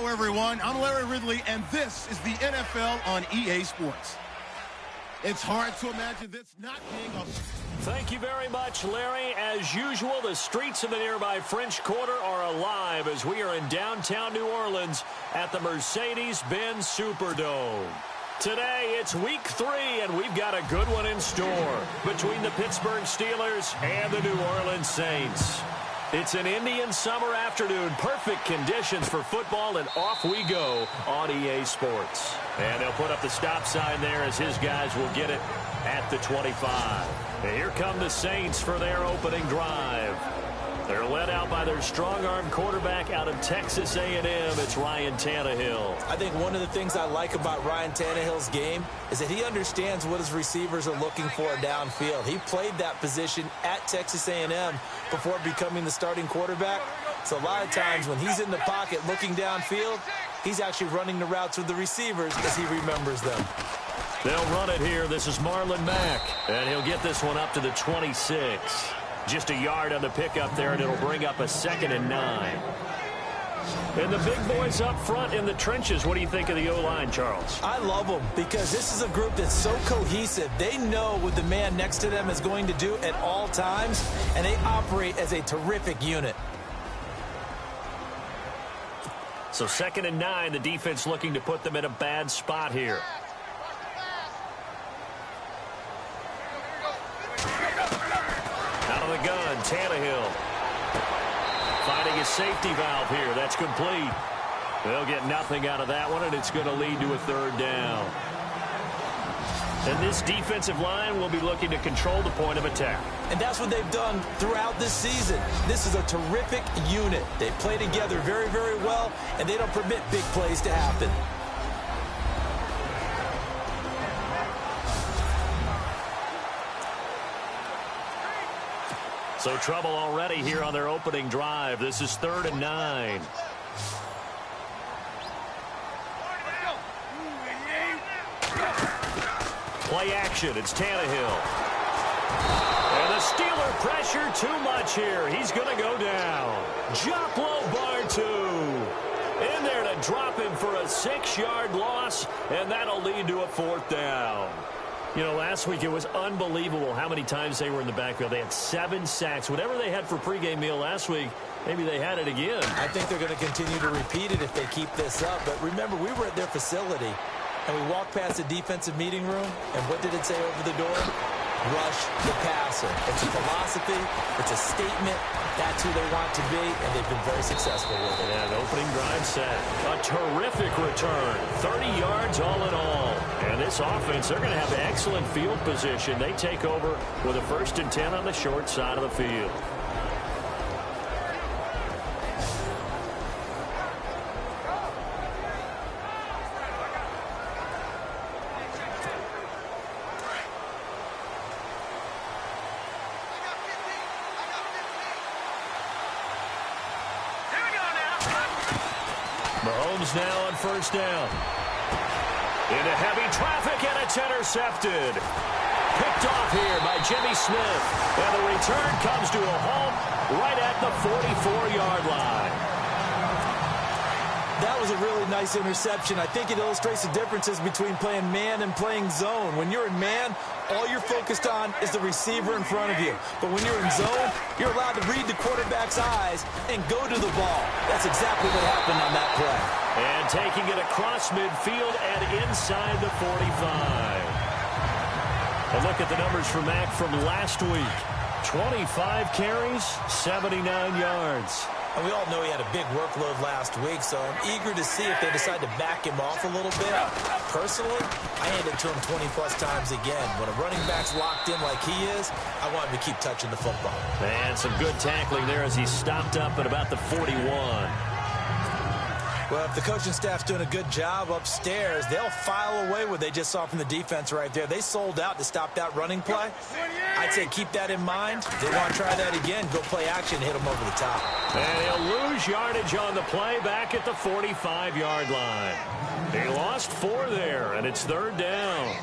Hello, everyone. I'm Larry Ridley, and this is the NFL on EA Sports. It's hard to imagine this not being a... Thank you very much, Larry. As usual, the streets of the nearby French Quarter are alive as we are in downtown New Orleans at the Mercedes-Benz Superdome. Today, it's week 3, and we've got a good one in store between the Pittsburgh Steelers and the New Orleans Saints. It's an Indian summer afternoon, perfect conditions for football, and off we go on EA Sports. And they'll put up the stop sign there as his guys will get it at the 25. And here come the Saints for their opening drive. They're led out by their strong-arm quarterback out of Texas A&M. It's Ryan Tannehill. I think one of the things I like about Ryan Tannehill's game is that he understands what his receivers are looking for downfield. He played that position at Texas A&M before becoming the starting quarterback. So a lot of times when he's in the pocket looking downfield, he's actually running the routes with the receivers as he remembers them. They'll run it here. This is Marlon Mack, and he'll get this one up to the 26. Just a yard on the pickup there, and it'll bring up a 2nd and 9. And the big boys up front in the trenches, what do you think of the O-line, Charles? I love them because this is a group that's so cohesive. They know what the man next to them is going to do at all times, and they operate as a terrific unit. So 2nd and 9, the defense looking to put them in a bad spot here. Out of the gun, Tannehill. Finding a safety valve here. That's complete. They'll get nothing out of that one, and it's going to lead to a 3rd down. And this defensive line will be looking to control the point of attack. And that's what they've done throughout this season. This is a terrific unit. They play together very, very well, and they don't permit big plays to happen. So trouble already here on their opening drive. This is 3rd and 9. Play action. It's Tannehill. And the Steeler pressure too much here. He's going to go down. Joplo Bartu in there to drop him for a 6-yard loss, and that'll lead to a 4th down. You know, last week it was unbelievable how many times they were in the backfield. They had 7 sacks. Whatever they had for pregame meal last week, maybe they had it again. I think they're going to continue to repeat it if they keep this up. But remember, we were at their facility, and we walked past the defensive meeting room, and what did it say over the door? Rush the passer. It's a philosophy. It's a statement. That's who they want to be, and they've been very successful with it. And opening drive set. A terrific return. 30 yards all in all. And this offense, they're going to have excellent field position. They take over with a 1st and 10 on the short side of the field. Mahomes now on 1st down. Into heavy traffic, and it's intercepted. Picked off here by Jimmy Smith. And the return comes to a halt right at the 44-yard line. That was a really nice interception. I think it illustrates the differences between playing man and playing zone. When you're in man, all you're focused on is the receiver in front of you. But when you're in zone, you're allowed to read the quarterback's eyes and go to the ball. That's exactly what happened on that play. And taking it across midfield and inside the 45. And look at the numbers for Mack from last week. 25 carries, 79 yards. And we all know he had a big workload last week, so I'm eager to see if they decide to back him off a little bit. Personally, I hand it to him 20-plus times again. When a running back's locked in like he is, I want him to keep touching the football. And some good tackling there as he stopped up at about the 41. Well, if the coaching staff's doing a good job upstairs, they'll file away what they just saw from the defense right there. They sold out to stop that running play. I'd say keep that in mind. They want to try that again. Go play action, hit them over the top. And he'll lose yardage on the play back at the 45-yard line. He lost 4 there, and it's 3rd down.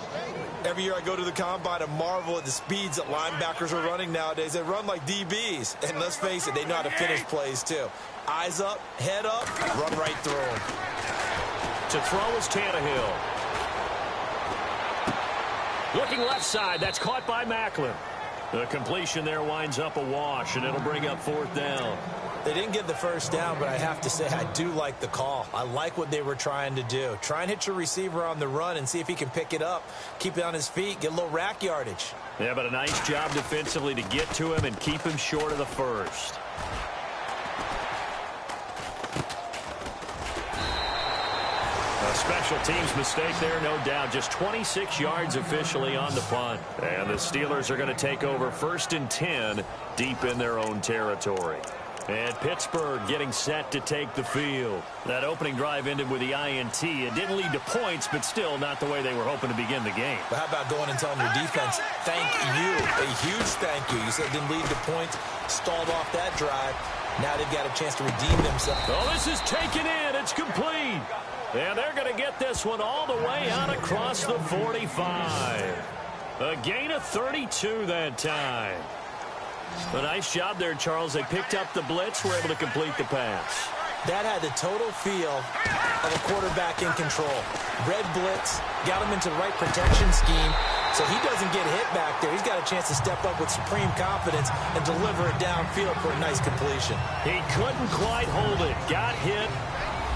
Every year I go to the combine and marvel at the speeds that linebackers are running nowadays. They run like DBs. And let's face it, they know how to finish plays too. Eyes up, head up, run right through them. To throw is Tannehill. Looking left side. That's caught by Macklin. The completion there winds up a wash, and it'll bring up 4th down. They didn't get the first down, but I have to say I do like the call. I like what they were trying to do. Try and hit your receiver on the run and see if he can pick it up, keep it on his feet, get a little rack yardage. Yeah, but a nice job defensively to get to him and keep him short of the first. A special teams mistake there, no doubt. Just 26 yards officially on the punt. And the Steelers are going to take over 1st and 10 deep in their own territory. And Pittsburgh getting set to take the field. That opening drive ended with the INT. It didn't lead to points, but still not the way they were hoping to begin the game. But how about going and telling your defense, thank you, a huge thank you. You said it didn't lead to points, stalled off that drive. Now they've got a chance to redeem themselves. Oh, this is taken in. It's complete. And they're going to get this one all the way out across the 45. A gain of 32 that time. A nice job there, Charles. They picked up the blitz, were able to complete the pass. That had the total feel of a quarterback in control. Red blitz, got him into the right protection scheme, so he doesn't get hit back there. He's got a chance to step up with supreme confidence and deliver it downfield for a nice completion. He couldn't quite hold it. Got hit.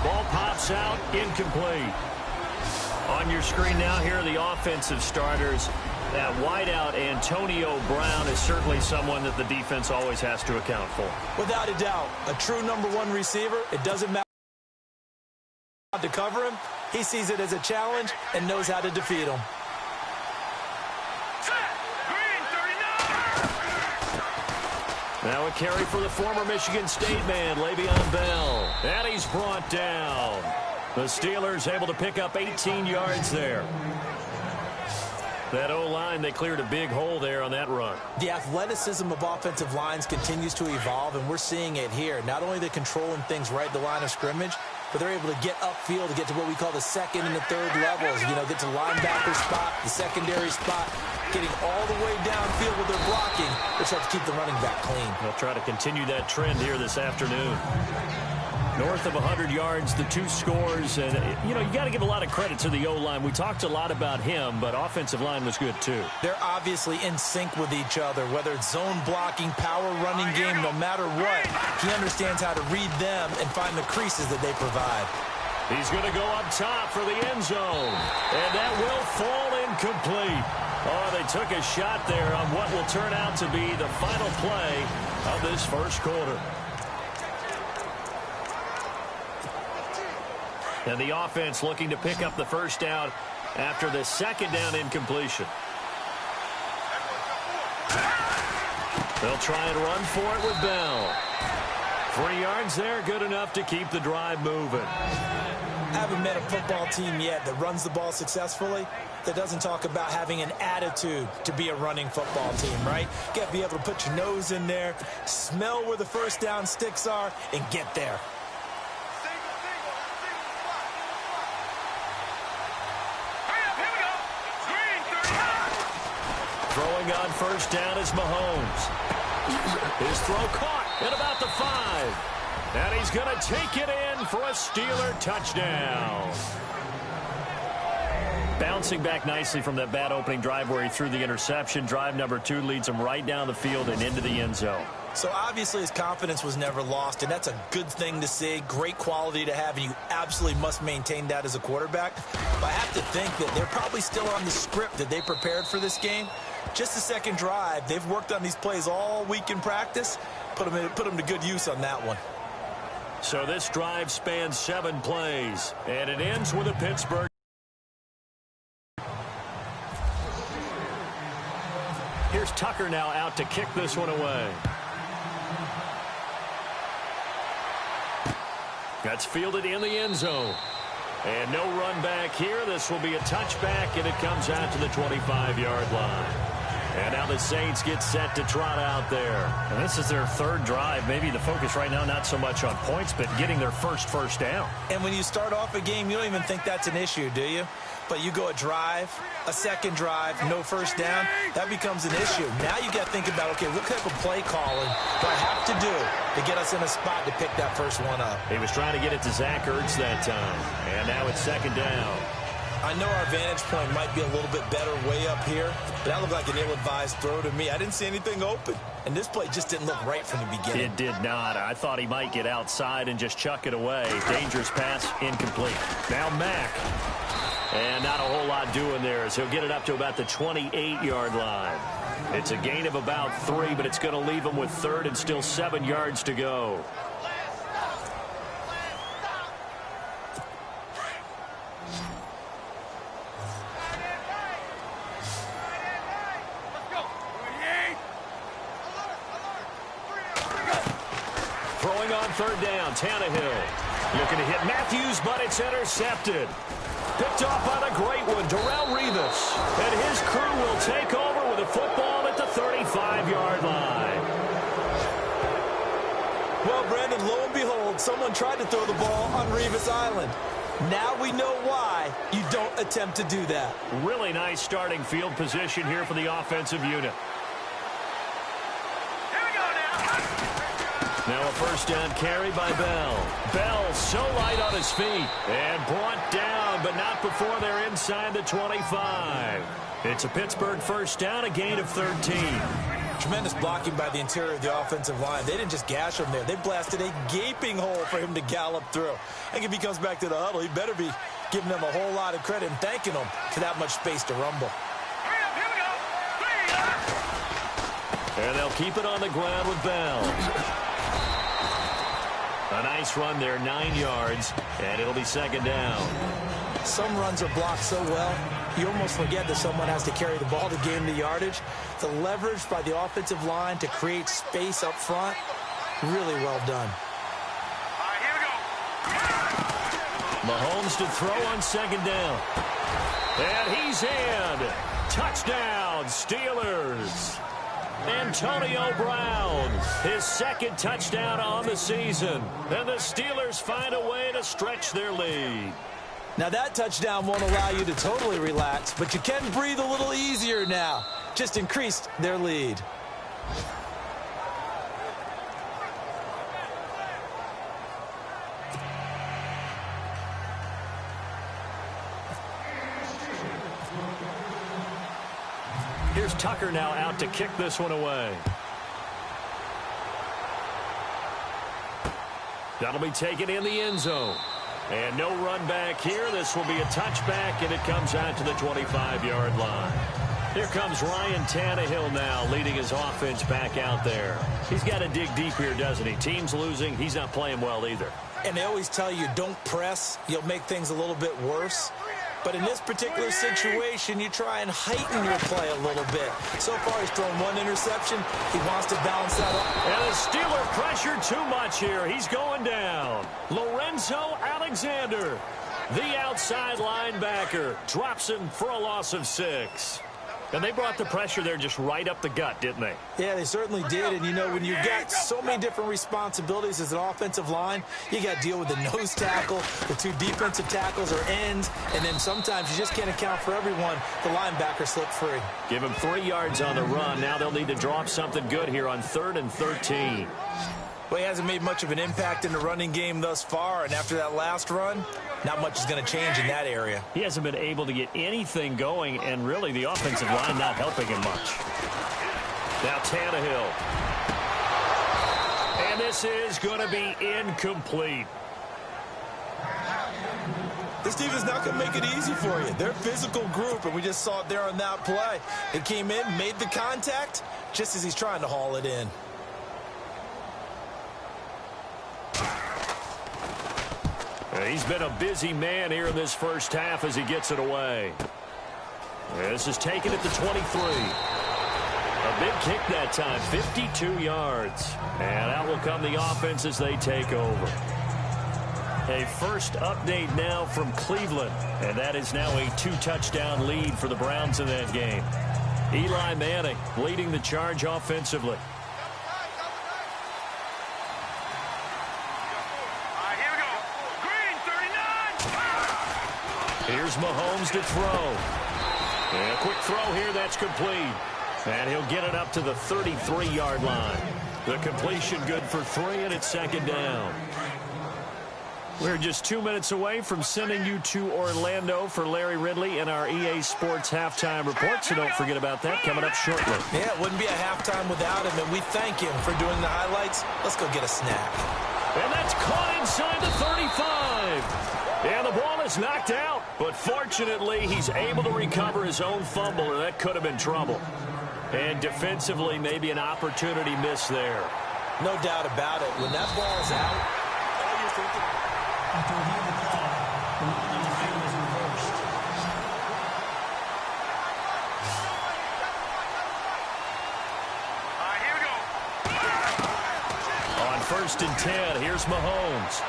Ball pops out, incomplete. On your screen now, here are the offensive starters. At wideout, Antonio Brown is certainly someone that the defense always has to account for. Without a doubt, a true #1 receiver. It doesn't matter to cover him. He sees it as a challenge and knows how to defeat him. Now a carry for the former Michigan State man, Le'Veon Bell. And he's brought down. The Steelers able to pick up 18 yards there. That O-line, they cleared a big hole there on that run. The athleticism of offensive lines continues to evolve, and we're seeing it here. Not only they're controlling things right at the line of scrimmage, but they're able to get upfield to get to what we call the 2nd and the 3rd levels. You know, get to linebacker spot, the secondary spot, getting all the way downfield with their blocking, which helps keep the running back clean. They'll try to continue that trend here this afternoon. North of 100 yards, the 2 scores. And, you know, you got to give a lot of credit to the O-line. We talked a lot about him, but offensive line was good, too. They're obviously in sync with each other, whether it's zone blocking, power running game, no matter what. He understands how to read them and find the creases that they provide. He's going to go up top for the end zone. And that will fall incomplete. Oh, they took a shot there on what will turn out to be the final play of this first quarter. And the offense looking to pick up the first down after the 2nd down incompletion. They'll try and run for it with Bell. 3 yards there, good enough to keep the drive moving. I haven't met a football team yet that runs the ball successfully that doesn't talk about having an attitude to be a running football team, right? You got to be able to put your nose in there, smell where the first down sticks are, and get there. Throwing on first down is Mahomes. His throw caught at about the 5. And he's going to take it in for a Steeler touchdown. Bouncing back nicely from that bad opening drive where he threw the interception. Drive number 2 leads him right down the field and into the end zone. So obviously his confidence was never lost, and that's a good thing to see. Great quality to have, and you absolutely must maintain that as a quarterback. But I have to think that they're probably still on the script that they prepared for this game. Just the 2nd drive, they've worked on these plays all week in practice. Put them to good use on that one. So this drive spans 7 plays, and it ends with a Pittsburgh. Here's Tucker now out to kick this one away. That's fielded in the end zone. And no run back here. This will be a touchback, and it comes out to the 25-yard line. And now the Saints get set to trot out there. And this is their 3rd drive. Maybe the focus right now not so much on points, but getting their first down. And when you start off a game, you don't even think that's an issue, do you? But you go a drive, a second drive, no first down, that becomes an issue. Now you got to think about, okay, what type of play calling do I have to do to get us in a spot to pick that first one up? He was trying to get it to Zach Ertz that time. And now it's second down. I know our vantage point might be a little bit better way up here, but that looked like an ill-advised throw to me. I didn't see anything open, and this play just didn't look right from the beginning. It did not. I thought he might get outside and just chuck it away. Dangerous pass, incomplete. Now Mack. And not a whole lot doing there as he'll get it up to about the 28-yard line. It's a gain of about 3, but it's going to leave him with third and still 7 yards to go. Throwing on third down, Tannehill. Looking to hit Matthews, but it's intercepted. Picked off by the great one, Darrelle Revis. And his crew will take over with a football at the 35-yard line. Well, Brandon, lo and behold, someone tried to throw the ball on Revis Island. Now we know why you don't attempt to do that. Really nice starting field position here for the offensive unit. Now a first down carry by Bell. Bell so light on his feet and brought down, but not before they're inside the 25. It's a Pittsburgh first down, a gain of 13. Tremendous blocking by the interior of the offensive line. They didn't just gash him there. They blasted a gaping hole for him to gallop through. I think if he comes back to the huddle, he better be giving them a whole lot of credit and thanking them for that much space to rumble. And they'll keep it on the ground with Bell. A nice run there, 9 yards, and it'll be second down. Some runs are blocked so well, you almost forget that someone has to carry the ball to gain the yardage. The leverage by the offensive line to create space up front, really well done. All right, here we go. Mahomes to throw on second down. And he's in. Touchdown, Steelers. Antonio Brown, his second touchdown on the season. And the Steelers find a way to stretch their lead. Now that touchdown won't allow you to totally relax, but you can breathe a little easier now. Just increased their lead. Here's Tucker now out to kick this one away. That'll be taken in the end zone. And no run back here. This will be a touchback, and it comes out to the 25-yard line. Here comes Ryan Tannehill now leading his offense back out there. He's got to dig deep here, doesn't he? Team's losing. He's not playing well either. And they always tell you, don't press. You'll make things a little bit worse. But in this particular situation, you try and heighten your play a little bit. So far, he's thrown one interception. He wants to balance that up. And the Steeler pressure too much here. He's going down. Lorenzo Alexander, the outside linebacker, drops him for a loss of 6. And they brought the pressure there just right up the gut, didn't they? Yeah, they certainly did. And, you know, when you've got so many different responsibilities as an offensive line, you got to deal with the nose tackle, the 2 defensive tackles or ends, and then sometimes you just can't account for everyone. The linebacker slipped free. Give him 3 yards on the run. Now they'll need to drop something good here on 3rd and 13. Well, he hasn't made much of an impact in the running game thus far, and after that last run, not much is going to change in that area. He hasn't been able to get anything going, and really the offensive line not helping him much. Now Tannehill. And this is going to be incomplete. This team is not going to make it easy for you. They're a physical group, and we just saw it there on that play. It came in, made the contact, just as he's trying to haul it in. He's been a busy man here in this first half as he gets it away. This is taken at the 23. A big kick that time, 52 yards. And out will come the offense as they take over. A first update now from Cleveland. And that is now a 2-touchdown lead for the Browns in that game. Eli Manning leading the charge offensively. Here's Mahomes to throw. And a quick throw here, that's complete. And he'll get it up to the 33-yard line. The completion good for 3, and it's second down. We're just 2 minutes away from sending you to Orlando for Larry Ridley and our EA Sports halftime report, so don't forget about that coming up shortly. Yeah, it wouldn't be a halftime without him, and we thank him for doing the highlights. Let's go get a snack. And that's caught inside the 35. And the ball is knocked out, but fortunately he's able to recover his own fumble, or that could have been trouble. And defensively, maybe an opportunity miss there. No doubt about it. When that ball's out, all you're thinking... After reviewing the call, the field was reversed. Here we go. On 1st and 10, here's Mahomes.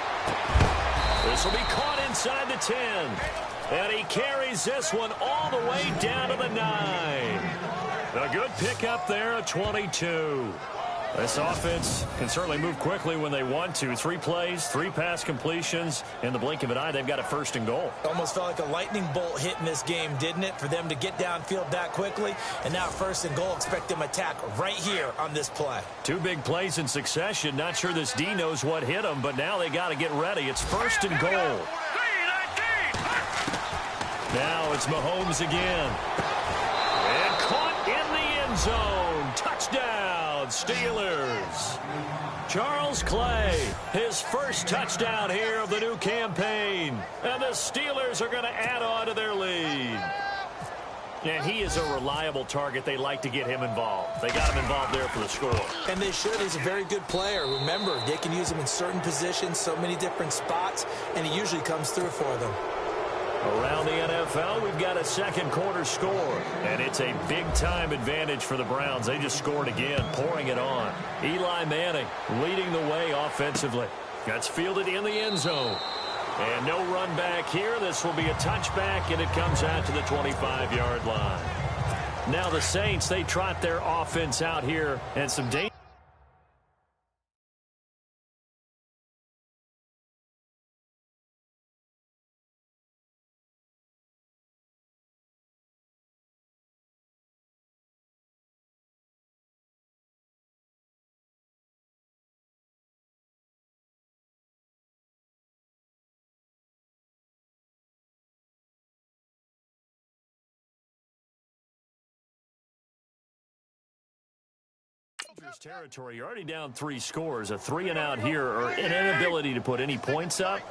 This will be caught inside the 10. And he carries this one all the way down to the 9. A good pickup there, a 22. This offense can certainly move quickly when they want to. 3 plays, 3 pass completions. In the blink of an eye, they've got a 1st and goal. Almost felt like a lightning bolt hit in this game, didn't it? For them to get downfield that quickly. And now 1st and goal, expect them to attack right here on this play. 2 big plays in succession. Not sure this D knows what hit them, but now they got to get ready. It's 1st and goal. Now it's Mahomes again. And caught in the end zone. Touchdown, Steelers. Charles Clay, his first touchdown here of the new campaign. And the Steelers are going to add on to their lead. And he is a reliable target. They like to get him involved. They got him involved there for the score. And they should. He's a very good player. Remember, they can use him in certain positions, so many different spots, and he usually comes through for them. Around the NFL, we've got a second quarter score, and it's a big-time advantage for the Browns. They just scored again, pouring it on. Eli Manning leading the way offensively. That's fielded in the end zone. And no run back here. This will be a touchback, and it comes out to the 25-yard line. Now the Saints, they trot their offense out here, and some danger. Territory. You're already down 3 scores. A 3-and-out here, or an inability to put any points up.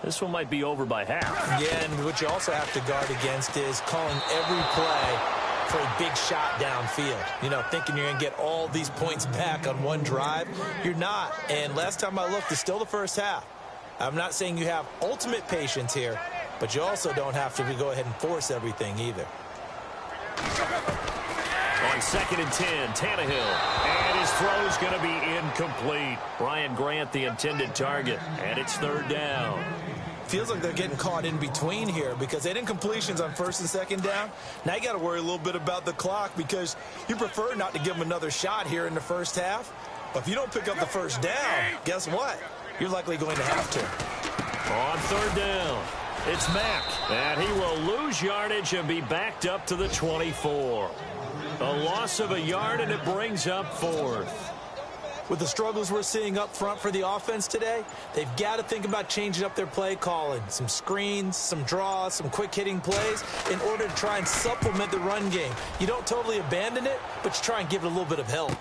This one might be over by half. Yeah, and what you also have to guard against is calling every play for a big shot downfield. You know, thinking you're going to get all these points back on one drive. You're not. And last time I looked, it's still the first half. I'm not saying you have ultimate patience here, but you also don't have to go ahead and force everything either. On 2nd and 10, Tannehill. And his throw is going to be incomplete. Brian Grant, the intended target. And it's 3rd down. Feels like they're getting caught in between here because they didn't completions on 1st and 2nd down. Now you got to worry a little bit about the clock because you prefer not to give them another shot here in the first half. But if you don't pick up the 1st down, guess what? You're likely going to have to. On 3rd down, it's Mack. And he will lose yardage and be backed up to the 24. A loss of a yard, and it brings up 4th. With the struggles we're seeing up front for the offense today, they've got to think about changing up their play calling. Some screens, some draws, some quick-hitting plays in order to try and supplement the run game. You don't totally abandon it, but you try and give it a little bit of help.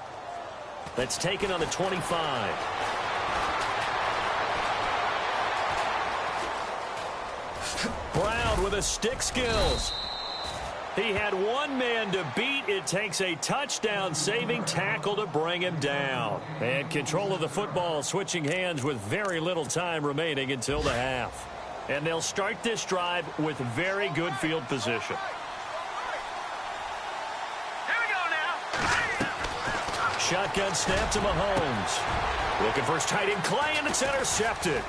That's taken on the 25. Brown with a stick skills. He had one man to beat. It takes a touchdown-saving tackle to bring him down. And control of the football switching hands with very little time remaining until the half. And they'll start this drive with very good field position. Here we go now. Shotgun snap to Mahomes. Looking for his tight end Clay, and it's intercepted.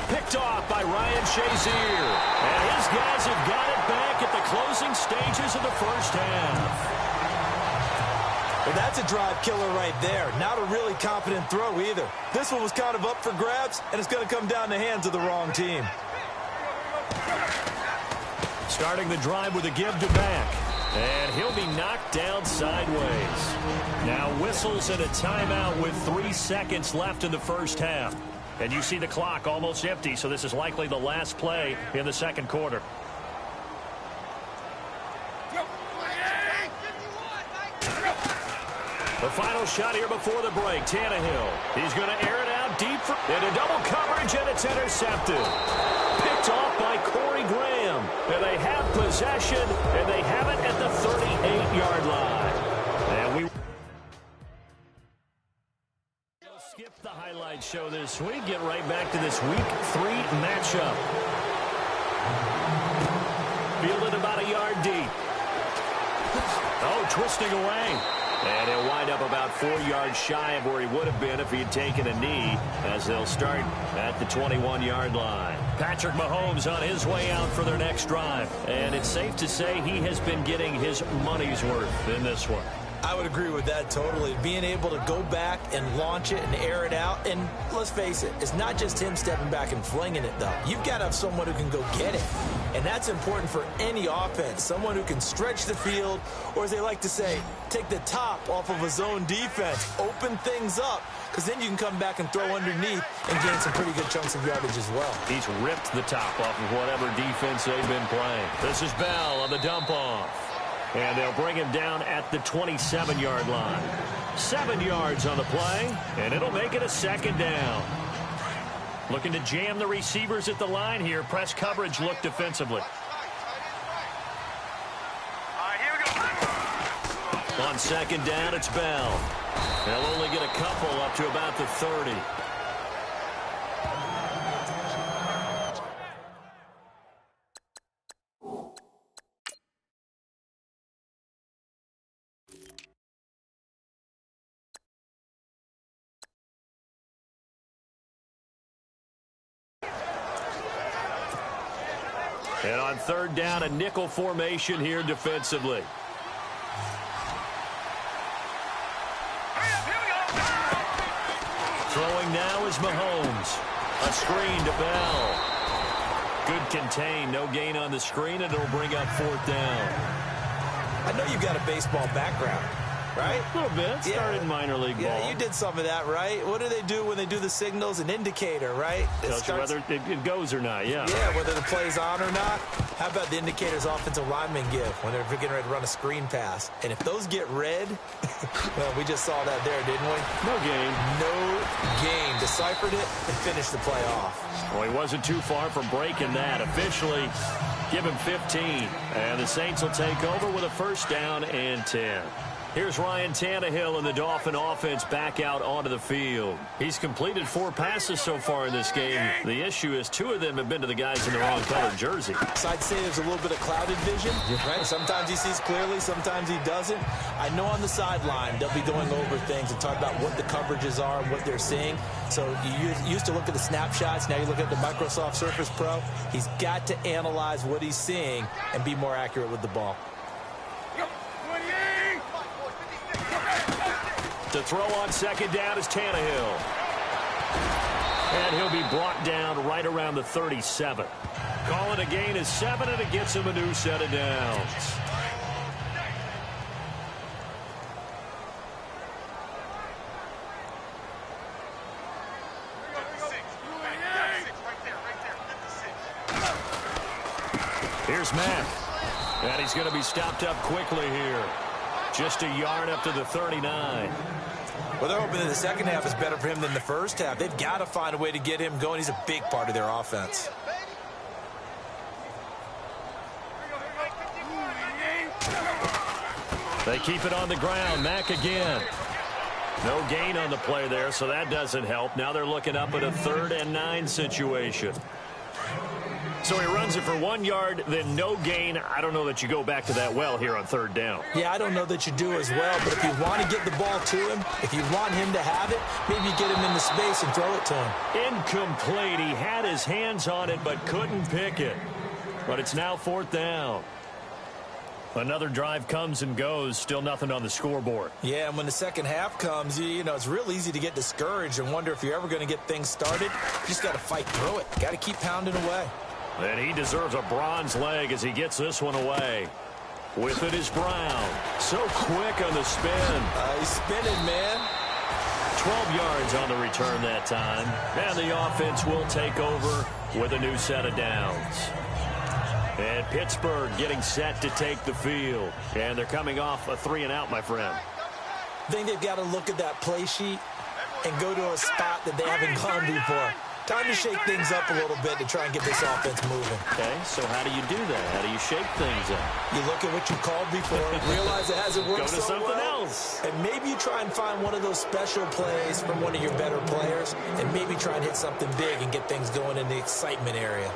Picked off by Ryan Shazier. And his guys have got it back at the closing stages of the first half. Well, that's a drive killer right there. Not a really confident throw either. This one was kind of up for grabs, and it's going to come down the hands of the wrong team. Starting the drive with a give to Mack. And he'll be knocked down sideways. Now whistles and a timeout with 3 seconds left in the first half. And you see the clock almost empty, so this is likely the last play in the second quarter. The final shot here before the break. Tannehill. He's going to air it out deep into double coverage, and it's intercepted. Picked off by Corey Graham. And they have possession, and they have it at the 38-yard line. And we skip the highlight show this week. Get right back to this Week 3 matchup. Fielded about a yard deep. Oh, twisting away. And he'll wind up about 4 yards shy of where he would have been if he had taken a knee, as they'll start at the 21-yard line. Patrick Mahomes on his way out for their next drive. And it's safe to say he has been getting his money's worth in this one. I would agree with that totally. Being able to go back and launch it and air it out. And let's face it, it's not just him stepping back and flinging it, though. You've got to have someone who can go get it. And that's important for any offense. Someone who can stretch the field, or as they like to say, take the top off of a zone defense. Open things up, because then you can come back and throw underneath and gain some pretty good chunks of yardage as well. He's ripped the top off of whatever defense they've been playing. This is Bell on the dump-off. And they'll bring him down at the 27-yard line. 7 yards on the play, and it'll make it a second down. Looking to jam the receivers at the line here. Press coverage look defensively. On second down, it's Bell. They'll only get a couple up to about the 30. And on third down, a nickel formation here defensively. Throwing now is Mahomes. A screen to Bell. Good contain. No gain on the screen, and it'll bring up fourth down. I know you've got a baseball background, right? A little bit. Started in minor league ball. Yeah, you did some of that, right? What do they do when they do the signals? An indicator, right? Tells you whether it goes or not, yeah. Yeah, whether the play's on or not. How about the indicators offensive linemen give when they're getting ready to run a screen pass? And if those get red, well, we just saw that there, didn't we? No gain. No gain. Deciphered it and finished the play off. Well, he wasn't too far from breaking that. Officially, give him 15. And the Saints will take over with a first down and 10. Here's Ryan Tannehill and the Dolphin offense back out onto the field. He's completed 4 passes so far in this game. The issue is 2 of them have been to the guys in the wrong colored jersey. So I'd say there's a little bit of clouded vision, right? Sometimes he sees clearly, sometimes he doesn't. I know on the sideline they'll be going over things and talk about what the coverages are and what they're seeing. So you used to look at the snapshots. Now you look at the Microsoft Surface Pro. He's got to analyze what he's seeing and be more accurate with the ball. To throw on second down is Tannehill. And he'll be brought down right around the 37. Call it a gain is 7, and it gets him a new set of downs. Here's Mack. And he's going to be stopped up quickly here. Just a yard up to the 39. Well, they're hoping that the second half is better for him than the first half. They've got to find a way to get him going. He's a big part of their offense. They keep it on the ground. Mack again. No gain on the play there, so that doesn't help. Now they're looking up at a 3rd and 9 situation. So he runs it for 1 yard, then no gain. I don't know that you go back to that well here on third down. Yeah, I don't know that you do as well, but if you want to get the ball to him, if you want him to have it, maybe you get him in the space and throw it to him. Incomplete. He had his hands on it but couldn't pick it. But it's now 4th down. Another drive comes and goes, still nothing on the scoreboard. Yeah, and when the second half comes, you know, it's real easy to get discouraged and wonder if you're ever going to get things started. You just got to fight through it. Got to keep pounding away. And he deserves a bronze leg as he gets this one away. With it is Brown. So quick on the spin. He's spinning, man. 12 yards on the return that time. And the offense will take over with a new set of downs. And Pittsburgh getting set to take the field. And they're coming off a 3-and-out, my friend. I think they've got to look at that play sheet and go to a spot that they haven't gone before. Time to shake things up a little bit to try and get this offense moving. Okay, so how do you do that? How do you shake things up? You look at what you called before, realize it hasn't worked Go to so something well, else. and maybe you try and find one of those special plays from one of your better players, and maybe try and hit something big and get things going in the excitement area.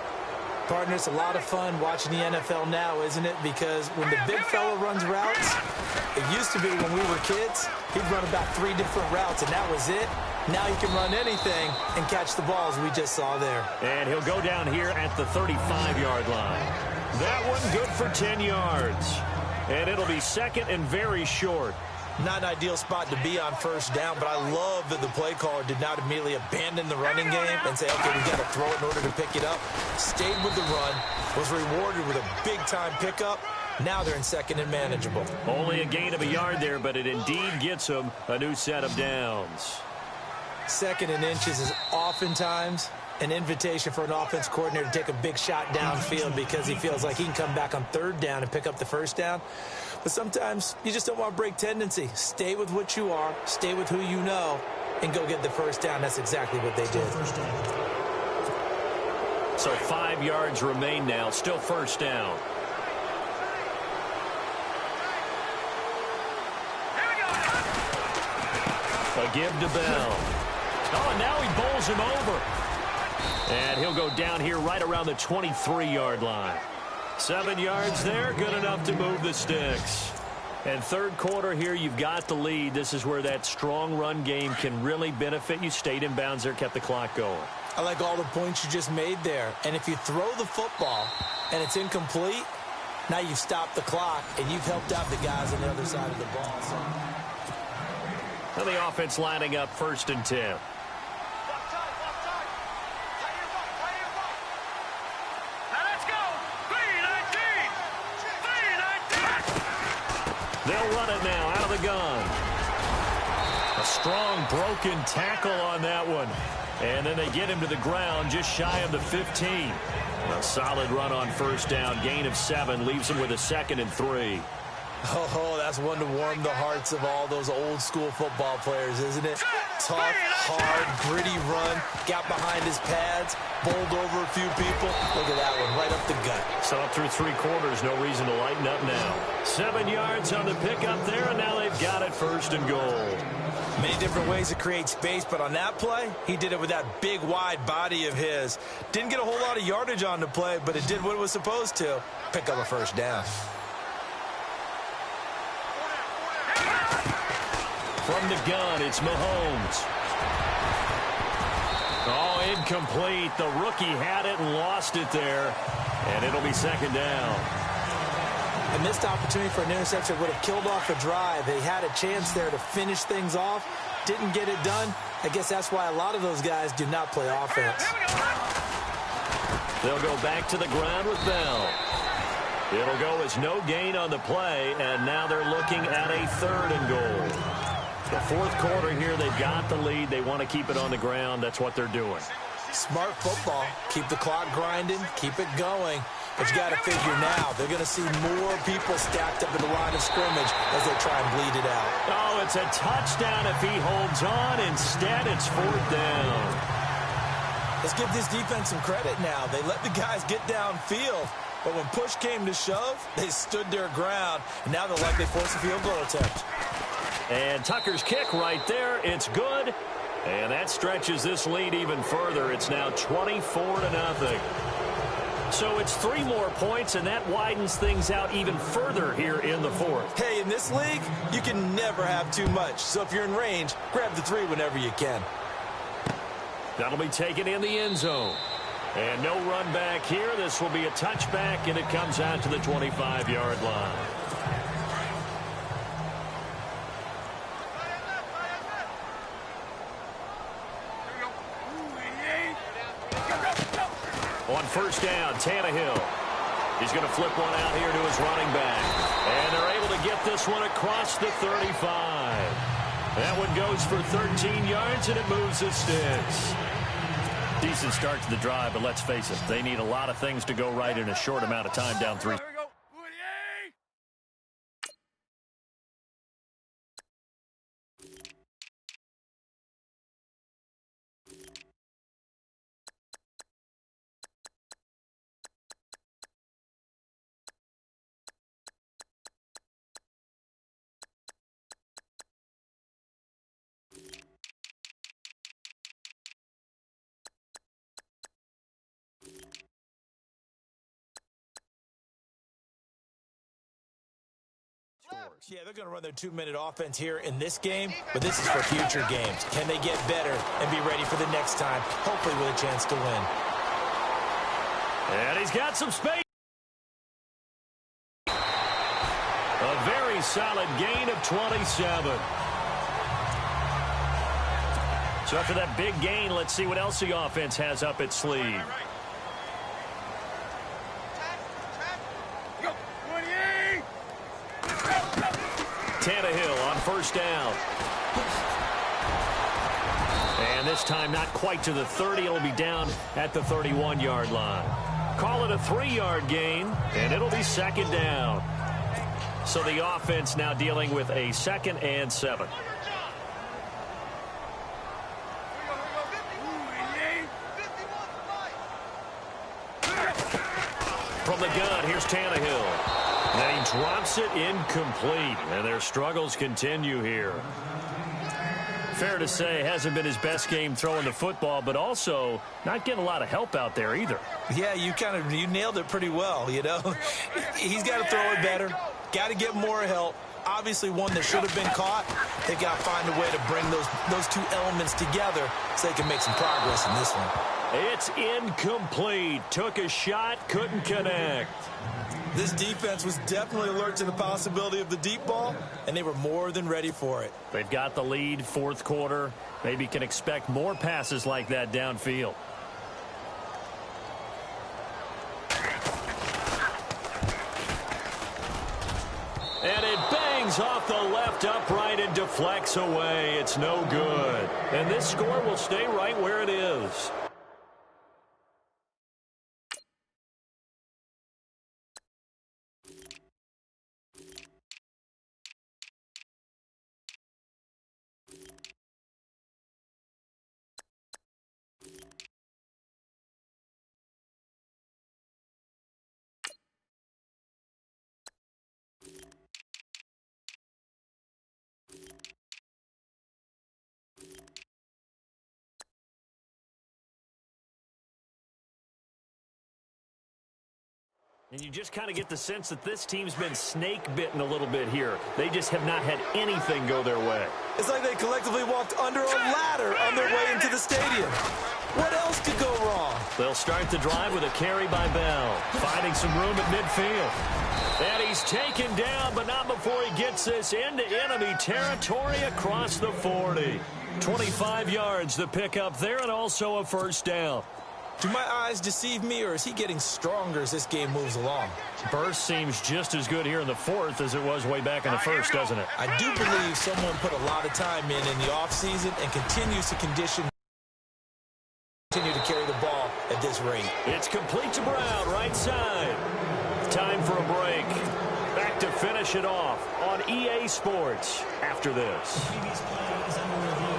Partner, it's a lot of fun watching the NFL now, isn't it? Because when the big fella runs routes, it used to be when we were kids, he'd run about 3 different routes, and that was it. Now he can run anything and catch the balls we just saw there. And he'll go down here at the 35-yard line. That one good for 10 yards. And it'll be second and very short. Not an ideal spot to be on first down, but I love that the play caller did not immediately abandon the running game and say, okay, we've got to throw it in order to pick it up. Stayed with the run, was rewarded with a big-time pickup. Now they're in second and manageable. Only a gain of a yard there, but it indeed gets them a new set of downs. Second and inches is oftentimes an invitation for an offense coordinator to take a big shot downfield because he feels like he can come back on third down and pick up the first down. But sometimes you just don't want to break tendency. Stay with what you are, stay with who you know, and go get the first down. That's exactly what they did. So 5 yards remain now, still first down. A give to Bell. Oh, and now he bowls him over. And he'll go down here right around the 23-yard line. 7 yards there, good enough to move the sticks. And third quarter here, you've got the lead. This is where that strong run game can really benefit you. Stayed in bounds there, kept the clock going. I like all the points you just made there. And if you throw the football and it's incomplete, now you've stopped the clock and you've helped out the guys on the other side of the ball. So. And the offense lining up 1st and 10. They'll run it now out of the gun. A strong broken tackle on that one. And then they get him to the ground just shy of the 15. A solid run on first down. Gain of 7 leaves him with a 2nd and 3. Oh, that's one to warm the hearts of all those old school football players, isn't it? Tough, hard, gritty run. Got behind his pads, bowled over a few people. Look at that one, right up the gut. So up through 3 quarters, no reason to lighten up now. 7 yards on the pickup there, and now they've got it 1st and goal. Many different ways to create space, but on that play, he did it with that big, wide body of his. Didn't get a whole lot of yardage on the play, but it did what it was supposed to. Pick up a first down. From the gun, it's Mahomes. Oh, incomplete. The rookie had it and lost it there. And it'll be 2nd down. A missed opportunity for an interception would have killed off a drive. They had a chance there to finish things off. Didn't get it done. I guess that's why a lot of those guys do not play offense. They'll go back to the ground with Bell. It'll go as no gain on the play, and now they're looking at a 3rd and goal. The 4th quarter here, they've got the lead. They want to keep it on the ground. That's what they're doing. Smart football. Keep the clock grinding. Keep it going. But you got to figure now, they're going to see more people stacked up in the line of scrimmage as they try and bleed it out. Oh, it's a touchdown if he holds on. Instead, it's 4th down. Let's give this defense some credit now. They let the guys get downfield. But when push came to shove, they stood their ground. And now they'll likely force a field goal attempt. And Tucker's kick right there. It's good. And that stretches this lead even further. It's now 24-0. So it's 3 more points, and that widens things out even further here in the 4th. Hey, in this league, you can never have too much. So if you're in range, grab the 3 whenever you can. That'll be taken in the end zone. And no run back here. This will be a touchback, and it comes out to the 25-yard line. On first down, Tannehill. He's going to flip one out here to his running back. And they're able to get this one across the 35. That one goes for 13 yards, and it moves the sticks. Decent start to the drive, but let's face it, they need a lot of things to go right in a short amount of time down 3. Yeah, they're going to run their 2-minute offense here in this game, but this is for future games. Can they get better and be ready for the next time, hopefully with a chance to win? And he's got some space. A very solid gain of 27. So after that big gain, let's see what else the offense has up its sleeve. Tannehill on first down. And this time not quite to the 30. It'll be down at the 31-yard line. Call it a 3-yard gain, and it'll be second down. So the offense now dealing with a 2nd and 7. From the gun, here's Tannehill. And he drops it incomplete. And their struggles continue here. Fair to say, hasn't been his best game throwing the football, but also not getting a lot of help out there either. Yeah, you nailed it pretty well, you know. He's got to throw it better. Got to get more help. Obviously one that should have been caught. They've got to find a way to bring those two elements together so they can make some progress in this one. It's incomplete. Took a shot, couldn't connect. This defense was definitely alert to the possibility of the deep ball, and they were more than ready for it. They've got the lead, 4th quarter. Maybe can expect more passes like that downfield. And it bangs off the left upright and deflects away. It's no good. And this score will stay right where it is. And you just kind of get the sense that this team's been snake-bitten a little bit here. They just have not had anything go their way. It's like they collectively walked under a ladder on their way into the stadium. What else could go wrong? They'll start the drive with a carry by Bell, finding some room at midfield. And he's taken down, but not before he gets this into enemy territory across the 40. 25 yards the pickup there, and also a first down. Do my eyes deceive me, or is he getting stronger as this game moves along? Burst seems just as good here in the 4th as it was way back in the 1st, doesn't it? I do believe someone put a lot of time in the offseason and continues to continue to carry the ball at this rate. It's complete to Brown, right side. Time for a break. Back to finish it off on EA Sports after this. Previous play is under review.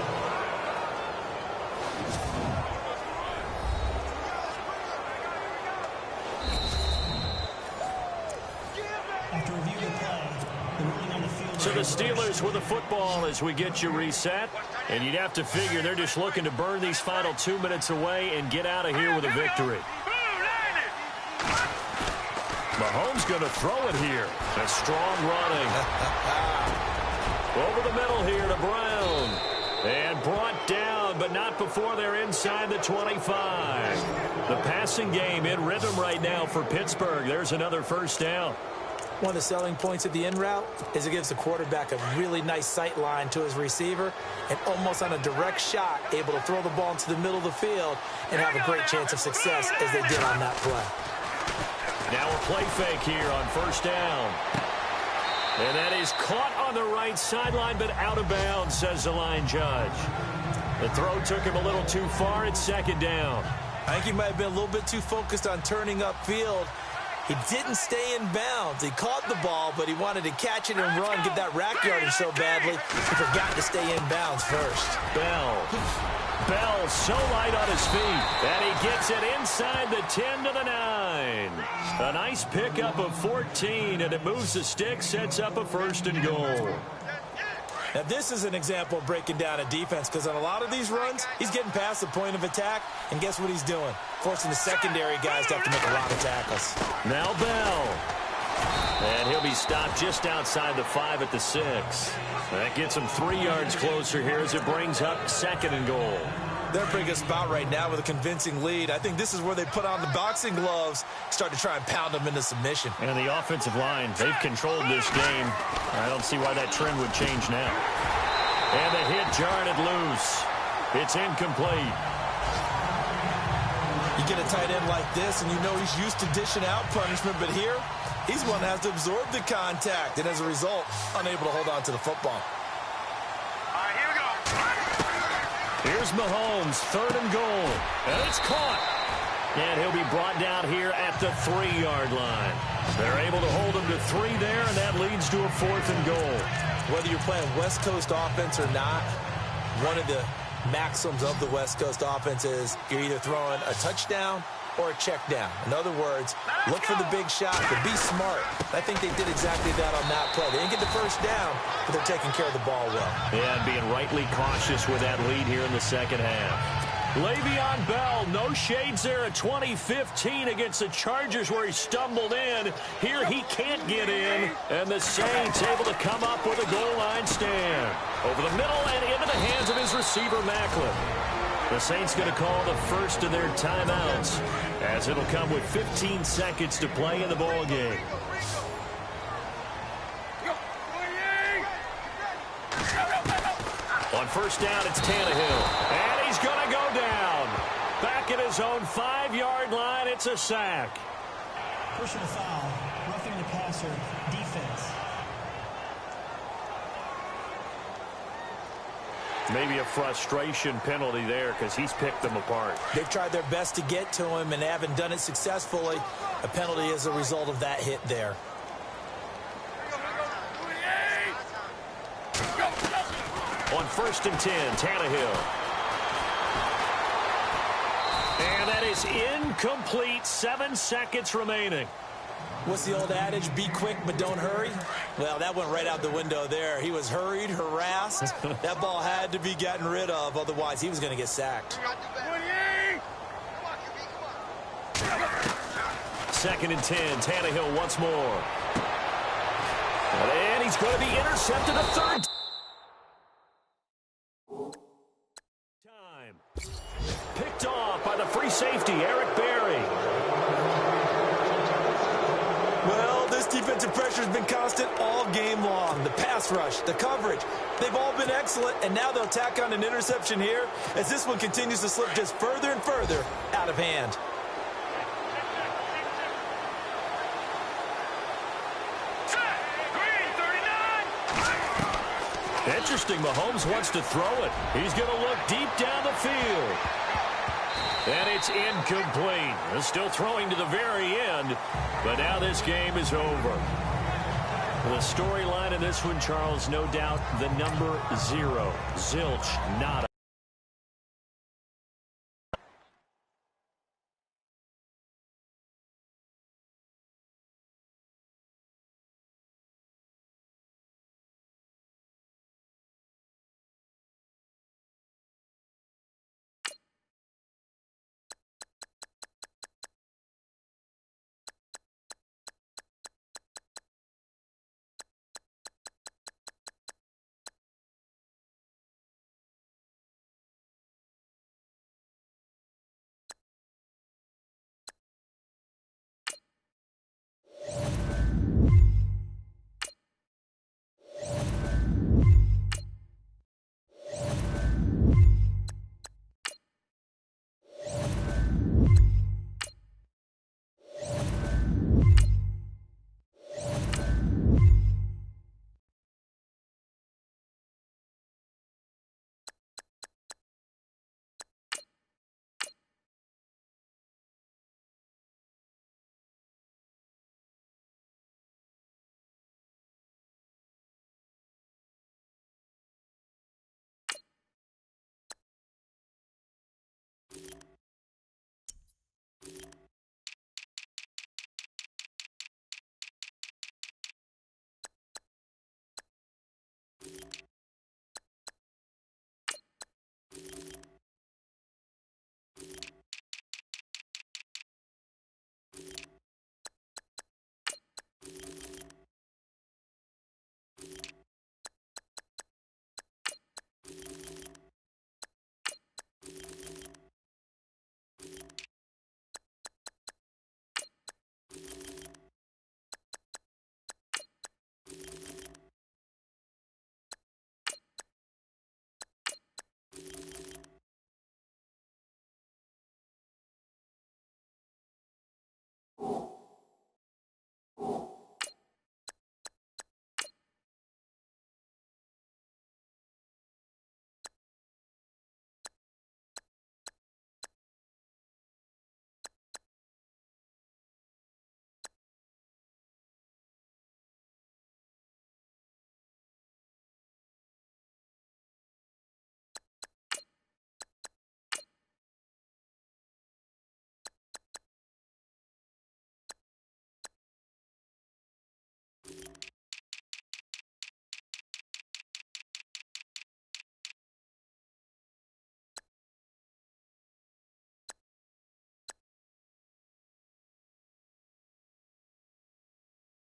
After review of the play, the ruling on the field. So the Steelers with the football as we get you reset. And you'd have to figure they're just looking to burn these final 2 minutes away and get out of here with a victory. Mahomes going to throw it here. A strong running. Over the middle here to Brown. And brought down, but not before they're inside the 25. The passing game in rhythm right now for Pittsburgh. There's another first down. One of the selling points of the in route is it gives the quarterback a really nice sight line to his receiver and almost on a direct shot able to throw the ball into the middle of the field and have a great chance of success as they did on that play. Now a play fake here on first down. And that is caught on the right sideline, but out of bounds, says the line judge. The throw took him a little too far. It's second down. I think he might have been a little bit too focused on turning upfield. He didn't stay in bounds. He caught the ball, but he wanted to catch it and run, get that rack yardage so badly, he forgot to stay in bounds first. Bell so light on his feet, and he gets it inside the 10 to the 9. A nice pickup of 14, and it moves the stick, sets up a first and goal. Now, this is an example of breaking down a defense because on a lot of these runs, he's getting past the point of attack, and guess what he's doing? Forcing the secondary guys to have to make a lot of tackles. Now Bell. And he'll be stopped just outside the 5 at the 6. That gets him 3 yards closer here as it brings up second and goal. They're a pretty good spot right now with a convincing lead. I think this is where they put on the boxing gloves, start to try and pound them into submission. And the offensive line, they've controlled this game. I don't see why that trend would change now. And the hit jarred it loose. It's incomplete. You get a tight end like this, and you know he's used to dishing out punishment, but here, he's one that has to absorb the contact, and as a result, unable to hold on to the football. All right, here we go. Here's Mahomes, third and goal. And it's caught. And he'll be brought down here at the 3-yard line. They're able to hold him to 3 there, and that leads to a 4th and goal. Whether you're playing West Coast offense or not, one of the maxims of the West Coast offense is you're either throwing a touchdown or a check down. In other words, look for the big shot, but be smart. I think they did exactly that on that play. They didn't get the first down, but they're taking care of the ball well. Yeah, being rightly cautious with that lead here in the second half. Le'Veon Bell, no shades there at 2015 against the Chargers where he stumbled in. Here he can't get in, and the Saints able to come up with a goal line stand. Over the middle and into the hands of his receiver, Macklin. The Saints going to call the first of their timeouts as it'll come with 15 seconds to play in the ball game. On first down, it's Tannehill. And he's going to go down. Back at his own 5-yard line, it's a sack. Personal foul, roughing the passer, defense. Maybe a frustration penalty there because he's picked them apart. They've tried their best to get to him and haven't done it successfully. A penalty is a result of that hit there. On first and 10, Tannehill. And that is incomplete. 7 seconds remaining. What's the old adage? Be quick, but don't hurry. Well, that went right out the window there. He was hurried, harassed. That ball had to be gotten rid of. Otherwise, he was going to get sacked. Second and 10, Tannehill once more. And he's going to be intercepted a third time. Picked off by the free safety, Eric Berry. Well, this defensive pressure has been constant all game long. The pass rush, the coverage, they've all been excellent, and now they'll tack on an interception here as this one continues to slip just further and further out of hand. Interesting, Mahomes wants to throw it. He's going to look deep down the field. And it's incomplete. They're still throwing to the very end, but now this game is over. The storyline in this one, Charles, no doubt the number 0. Zilch, not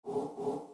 Call.